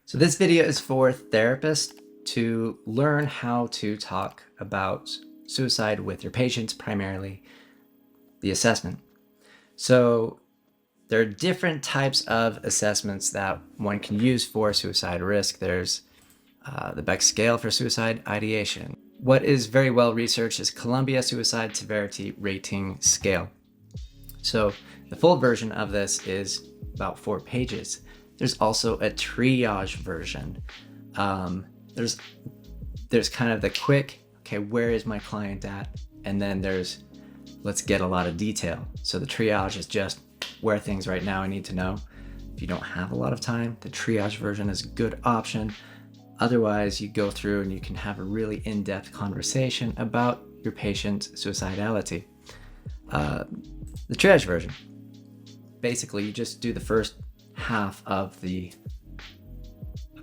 So this video is for therapists to learn how to talk about suicide with your patients, primarily the assessment. So there are different types of assessments that one can use for suicide risk. There's the Beck scale for suicide ideation. What is very well researched is Columbia Suicide Severity Rating Scale. So the full version of this is about 4 pages. There's also a triage version. There's kind of the quick, okay, where is my client at? And then there's, let's get a lot of detail. So the triage is just where things right now I need to know. If you don't have a lot of time, the triage version is a good option. Otherwise, you go through and you can have a really in-depth conversation about your patient's suicidality. The triage version, basically you just do the first half of the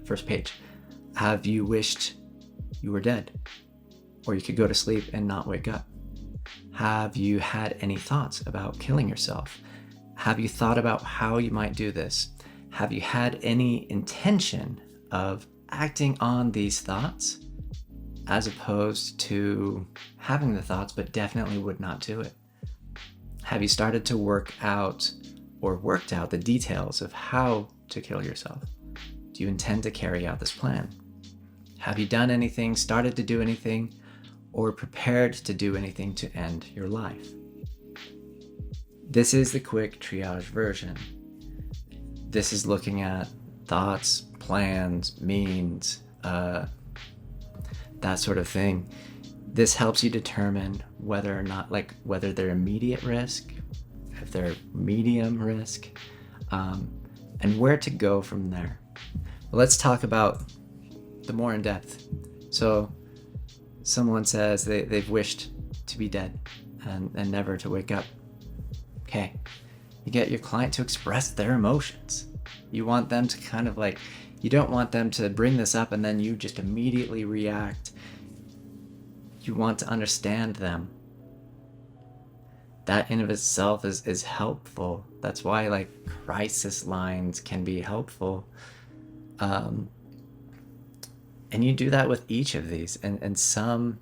first page. Have you wished you were dead? Or you could go to sleep and not wake up. Have you had any thoughts about killing yourself? Have you thought about how you might do this? Have you had any intention of acting on these thoughts, as opposed to having the thoughts but definitely would not do it? Have you started to work out or worked out the details of how to kill yourself? Do you intend to carry out this plan? Have you done anything, started to do anything, or prepared to do anything to end your life? This is the quick triage version. This is looking at thoughts, plans, means, that sort of thing. This helps you determine whether or not, whether they're immediate risk, if they're medium risk, and where to go from there. Well, let's talk about the more in depth. So someone says they've wished to be dead and never to wake up. Okay, you get your client to express their emotions. You want them to kind of you don't want them to bring this up and then you just immediately react. You want to understand them. That in of itself is helpful. That's why crisis lines can be helpful. And you do that with each of these, and some,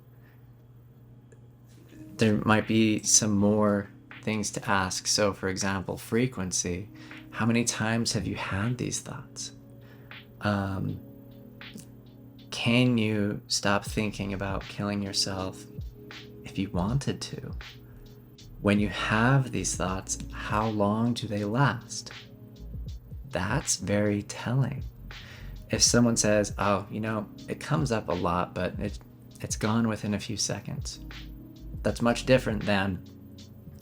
there might be some more things to ask. So for example, frequency. How many times have you had these thoughts? Can you stop thinking about killing yourself if you wanted to? When you have these thoughts, how long do they last? That's very telling. If someone says, oh, it comes up a lot, but it's gone within a few seconds. That's much different than,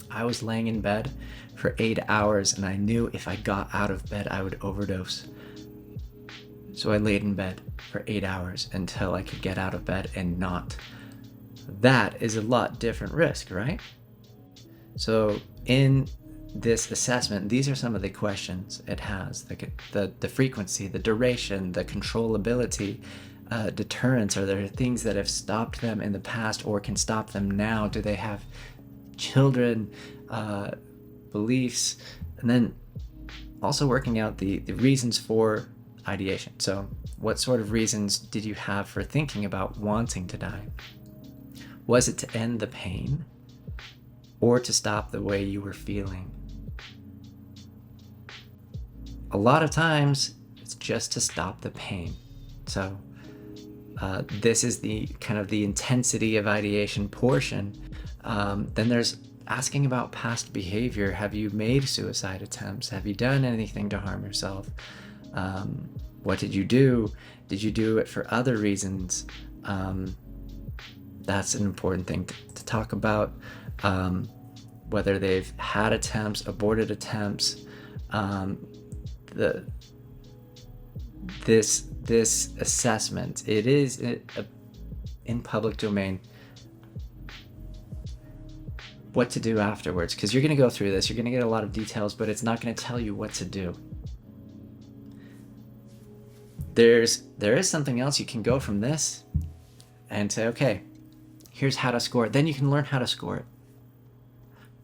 I was laying in bed for 8 hours and I knew if I got out of bed, I would overdose. So I laid in bed for 8 hours until I could get out of bed and not. That is a lot different risk, right? So in this assessment, these are some of the questions it has: the frequency, the duration, the controllability, deterrence. Are there things that have stopped them in the past or can stop them now? Do they have children, beliefs? And then also working out the reasons for ideation. So what sort of reasons did you have for thinking about wanting to die? Was it to end the pain or to stop the way you were feeling? A lot of times it's just to stop the pain. So this is the kind of the intensity of ideation portion. Then there's asking about past behavior. Have you made suicide attempts? Have you done anything to harm yourself? What did you do? Did you do it for other reasons? That's an important thing to talk about. Whether they've had attempts, aborted attempts. This assessment, it is in public domain. What to do afterwards, because you're going to go through this, you're going to get a lot of details, but it's not going to tell you what to do. There is something else. You can go from this and say, okay, here's how to score it. Then you can learn how to score it.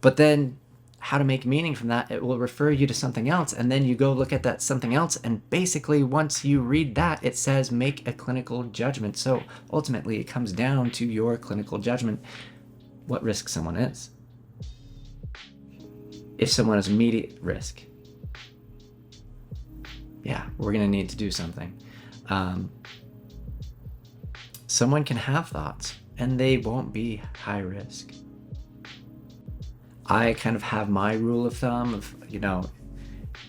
But then how to make meaning from that, it will refer you to something else, and then you go look at that something else, and basically once you read that, it says make a clinical judgment. So ultimately it comes down to your clinical judgment, what risk someone is. If someone is immediate risk, yeah, we're going to need to do something. Someone can have thoughts and they won't be high risk. I kind of have my rule of thumb of,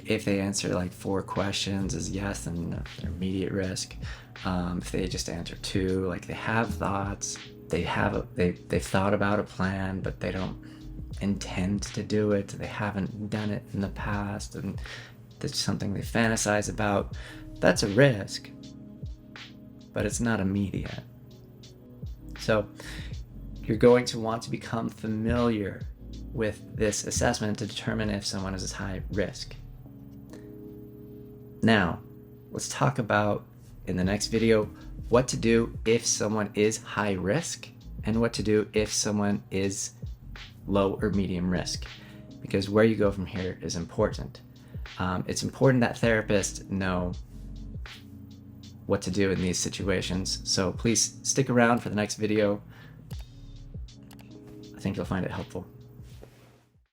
if they answer like 4 questions as yes, then they're immediate risk. If they just answer 2, like they have thoughts, they've thought about a plan, but they don't intend to do it. They haven't done it in the past, and it's something they fantasize about. That's a risk, but it's not immediate. So you're going to want to become familiar with this assessment to determine if someone is high risk. Now, let's talk about, in the next video, what to do if someone is high risk and what to do if someone is low or medium risk, because where you go from here is important. It's important that therapists know what to do in these situations. So please stick around for the next video. I think you'll find it helpful.